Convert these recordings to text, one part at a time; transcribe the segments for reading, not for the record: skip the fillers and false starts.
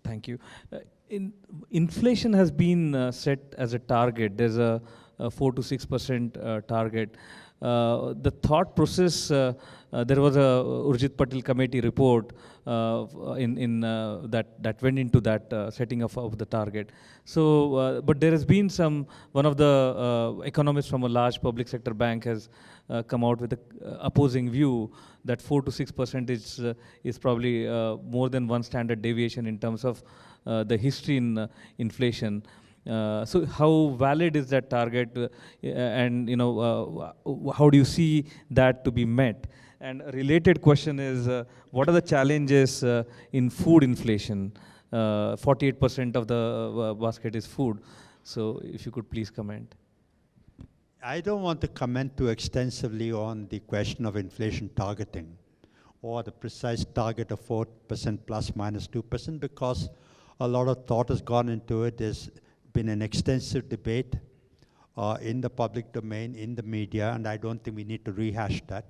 Thank you. Inflation has been set as a target. There's a 4 to 6% target. The thought process, there was a Urjit Patel committee report that went into that setting of the target. So, but there has been one of the economists from a large public sector bank has come out with an opposing view that 4 to 6% is probably more than one standard deviation in terms of the history in inflation. So how valid is that target, and how do you see that to be met? And a related question is, what are the challenges in food inflation? 48% of the basket is food. So if you could please comment. I don't want to comment too extensively on the question of inflation targeting or the precise target of 4% plus minus 2%, because a lot of thought has gone into it. There's been an extensive debate in the public domain, in the media, and I don't think we need to rehash that.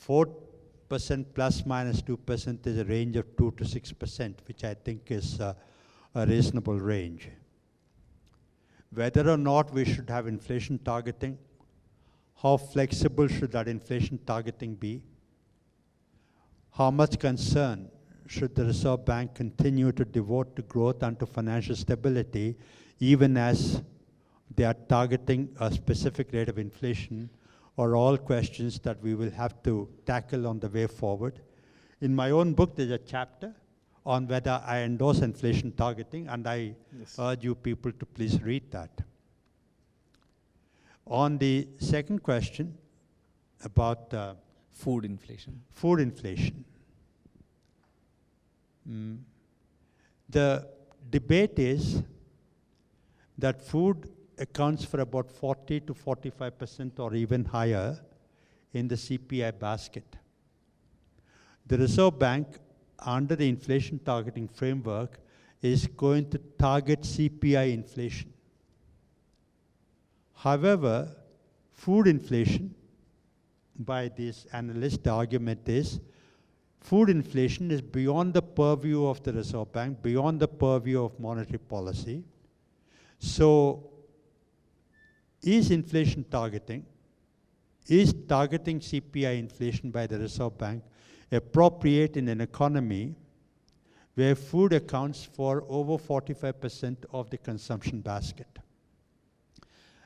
4% plus minus 2% is a range of 2 to 6%, which I think is a reasonable range. Whether or not we should have inflation targeting, how flexible should that inflation targeting be? How much concern should the Reserve Bank continue to devote to growth and to financial stability, even as they are targeting a specific rate of inflation, are all questions that we will have to tackle on the way forward. In my own book, there's a chapter on whether I endorse inflation targeting, and I urge you people to please read that. On the second question about food inflation. Food inflation. The debate is that food accounts for about 40 to 45% or even higher in the CPI basket. The Reserve Bank, under the inflation targeting framework, is going to target CPI inflation. However, food inflation, by this analyst, the argument is, food inflation is beyond the purview of the Reserve Bank, beyond the purview of monetary policy. So, is targeting CPI inflation by the Reserve Bank appropriate in an economy where food accounts for over 45% of the consumption basket?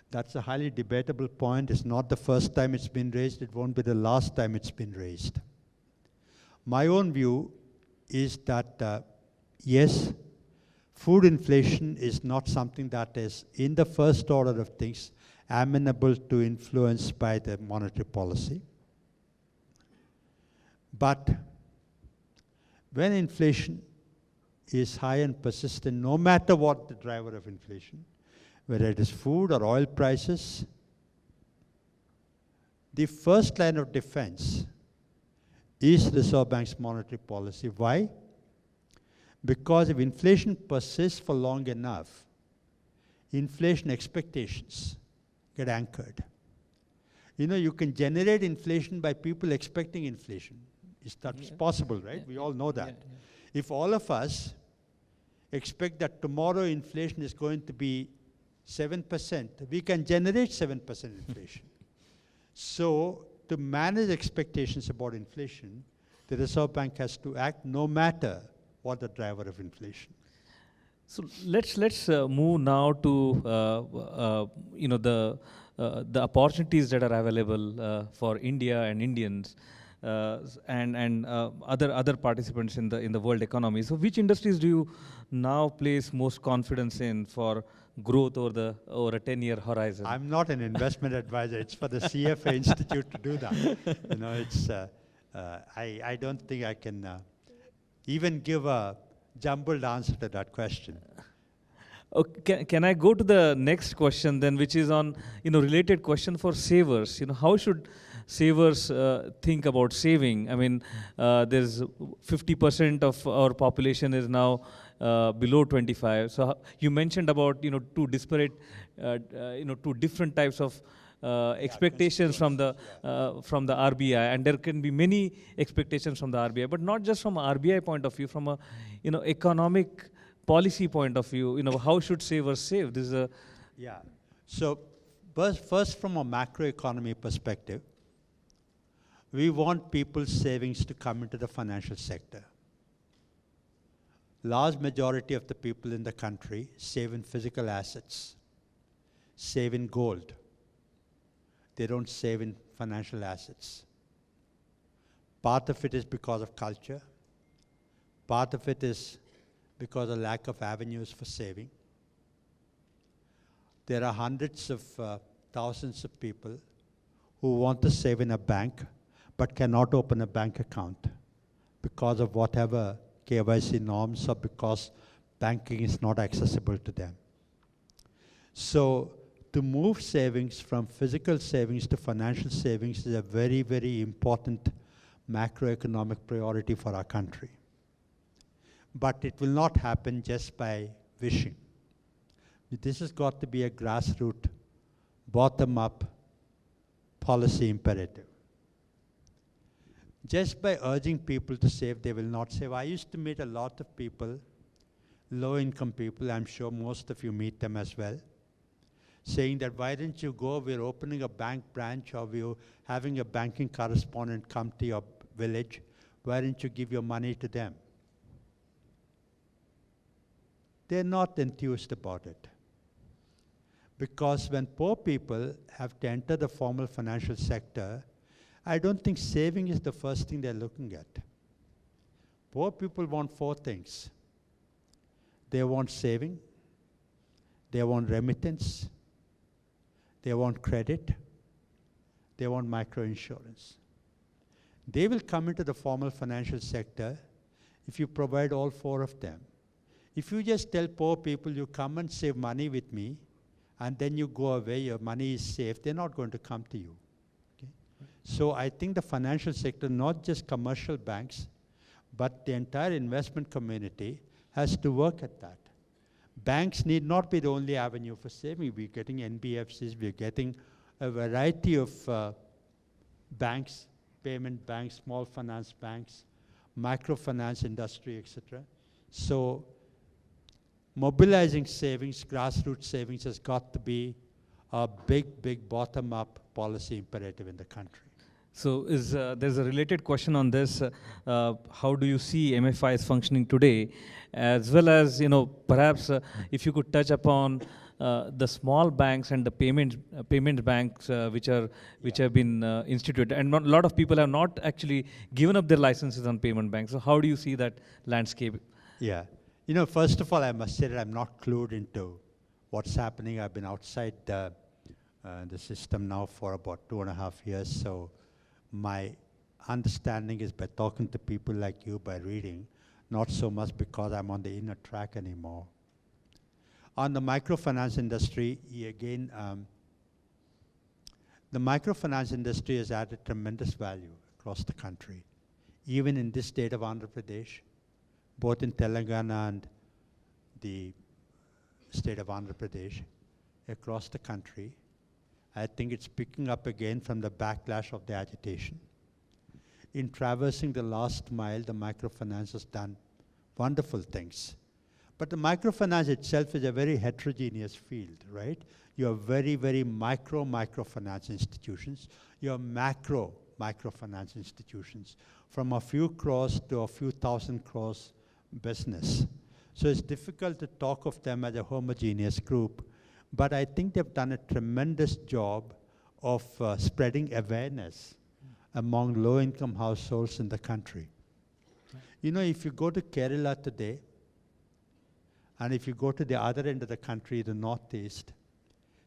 That's a highly debatable point. It's not the first time it's been raised. It won't be the last time it's been raised. My own view is that, yes, food inflation is not something that is, in the first order of things, amenable to influence by the monetary policy. But when inflation is high and persistent, no matter what the driver of inflation, whether it is food or oil prices, the first line of defense is the Reserve Bank's monetary policy. Why? Because if inflation persists for long enough, inflation expectations get anchored. You can generate inflation by people expecting inflation. That's possible, right? We all know that. If all of us expect that tomorrow inflation is going to be 7%, we can generate 7% inflation. So, to manage expectations about inflation, the Reserve Bank has to act no matter what the driver of inflation. So let's move now to the opportunities that are available for India and Indians and other participants in the world economy. So which industries do you now place most confidence in for growth over a 10-year horizon? I'm not an investment advisor. It's for the CFA Institute to do that. I don't think I can even give a jumbled answer to that question. Okay, can I go to the next question then, which is on related question for savers? How should savers think about saving? I mean, there's 50% of our population is now below 25. So you mentioned about two disparate, two different types of expectations from the RBI, and there can be many expectations from the RBI, but not just from a RBI point of view, from a economic policy point of view. How should savers save? This is a So first from a macroeconomy perspective, we want people's savings to come into the financial sector. Large majority of the people in the country save in physical assets, save in gold. They don't save in financial assets. Part of it is because of culture. Part of it is because of lack of avenues for saving. There are hundreds of thousands of people who want to save in a bank but cannot open a bank account because of whatever KYC norms or because banking is not accessible to them. So to move savings from physical savings to financial savings is a very, very important macroeconomic priority for our country. But it will not happen just by wishing. This has got to be a grassroots, bottom-up policy imperative. Just by urging people to save, they will not save. I used to meet a lot of people, low-income people, I'm sure most of you meet them as well, saying that, why didn't you go, we're opening a bank branch, or we're having a banking correspondent come to your village, why didn't you give your money to them? They're not enthused about it. Because when poor people have to enter the formal financial sector, I don't think saving is the first thing they're looking at. Poor people want four things. They want saving, they want remittance, they want credit, they want microinsurance. They will come into the formal financial sector if you provide all four of them. If you just tell poor people, you come and save money with me, and then you go away, your money is safe, they're not going to come to you. Okay? Right. So I think the financial sector, not just commercial banks, but the entire investment community has to work at that. Banks need not be the only avenue for saving. We're getting NBFCs, we're getting a variety of banks, payment banks, small finance banks, microfinance industry, etc. So mobilizing savings, grassroots savings, has got to be a big, big bottom-up policy imperative in the country. So there's a related question on this. How do you see MFIs functioning today? As well as, perhaps if you could touch upon the small banks and the payment banks which have been instituted. And a lot of people have not actually given up their licenses on payment banks. So how do you see that landscape? Yeah. First of all, I must say that I'm not clued into what's happening. I've been outside the system now for about 2.5 years. So my understanding is by talking to people like you, by reading, not so much because I'm on the inner track anymore. On the microfinance industry, again, the microfinance industry has added tremendous value across the country. Even in this state of Andhra Pradesh, both in Telangana and the state of Andhra Pradesh, across the country, I think it's picking up again from the backlash of the agitation. In traversing the last mile, the microfinance has done wonderful things. But the microfinance itself is a very heterogeneous field, right? You have very, very microfinance institutions. You have microfinance institutions, from a few crores to a few thousand crores business. So it's difficult to talk of them as a homogeneous group, but I think they've done a tremendous job of spreading awareness among low-income households in the country. If you go to Kerala today, and if you go to the other end of the country, the Northeast,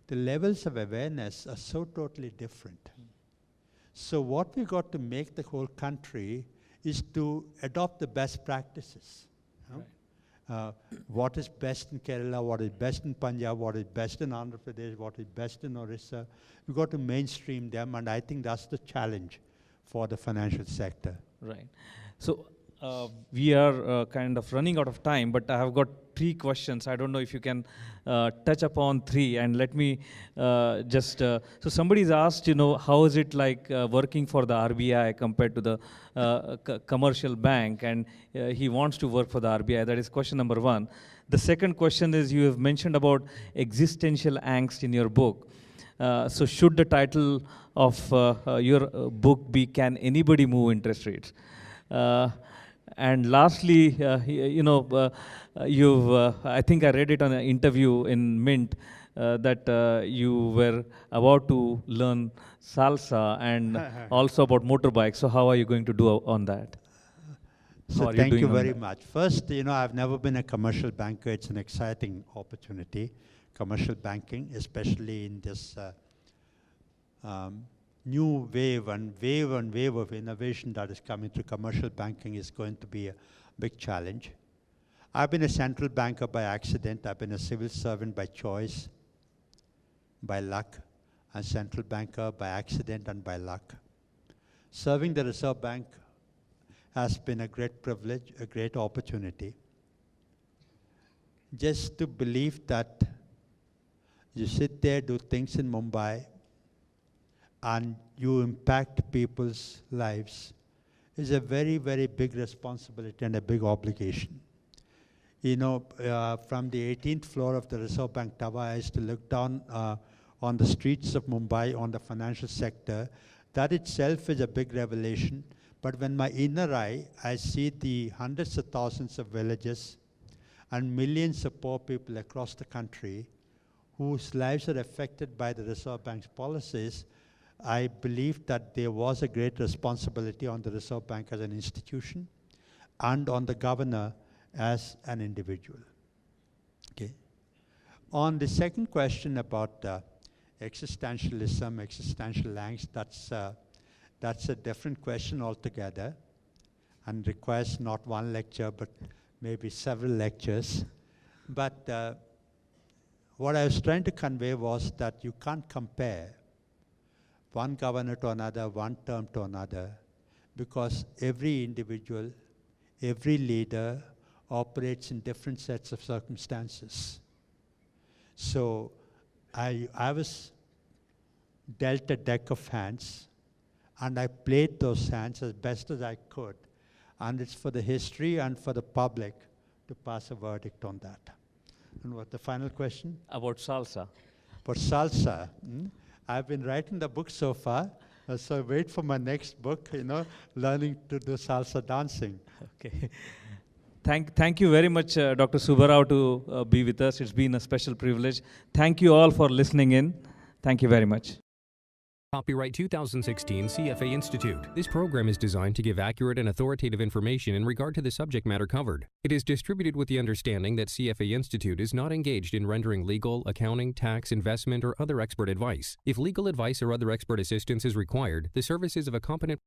the levels of awareness are so totally different. So what we got to make the whole country is to adopt the best practices. Right. What is best in Kerala, what is best in Punjab, what is best in Andhra Pradesh, what is best in Orissa. We've got to mainstream them, and I think that's the challenge for the financial sector. Right. So We are kind of running out of time, but I have got 3 questions. I don't know if you can touch upon 3, and let me so somebody's asked, how is it like working for the RBI compared to the commercial bank, and he wants to work for the RBI. That is question number 1. The second question is, you have mentioned about existential angst in your book. So should the title of your book be, Can Anybody Move Interest Rates? And lastly, I think I read it on an interview in Mint that you were about to learn salsa and also about motorbikes. So how are you going to do on that? So thank you very much. First, I've never been a commercial banker. It's an exciting opportunity. Commercial banking, especially in this new wave of innovation that is coming to commercial banking, is going to be a big challenge. I've been a central banker by accident. I've been a civil servant by choice, by luck, and central banker by accident and by luck. Serving the Reserve Bank has been a great privilege, a great opportunity. Just to believe that you sit there, do things in Mumbai, and you impact people's lives is a very, very big responsibility and a big obligation. From the 18th floor of the Reserve Bank Tower, I used to look down on the streets of Mumbai, on the financial sector. That itself is a big revelation. But when my inner eye, I see the hundreds of thousands of villages and millions of poor people across the country whose lives are affected by the Reserve Bank's policies, I believe that there was a great responsibility on the Reserve Bank as an institution and on the governor as an individual. Okay. On the second question about existentialism, existential angst, that's a different question altogether and requires not one lecture, but maybe several lectures. But what I was trying to convey was that you can't compare one governor to another, one term to another, because every individual, every leader operates in different sets of circumstances. So I was dealt a deck of hands, and I played those hands as best as I could. And it's for the history and for the public to pass a verdict on that. And what the final question? About salsa. For salsa, I've been writing the book so far, so wait for my next book, learning to do salsa dancing. Okay. Thank you very much, Dr. Subbarao, to be with us. It's been a special privilege. Thank you all for listening in. Thank you very much. Copyright 2016 CFA Institute. This program is designed to give accurate and authoritative information in regard to the subject matter covered. It is distributed with the understanding that CFA Institute is not engaged in rendering legal, accounting, tax, investment, or other expert advice. If legal advice or other expert assistance is required, the services of a competent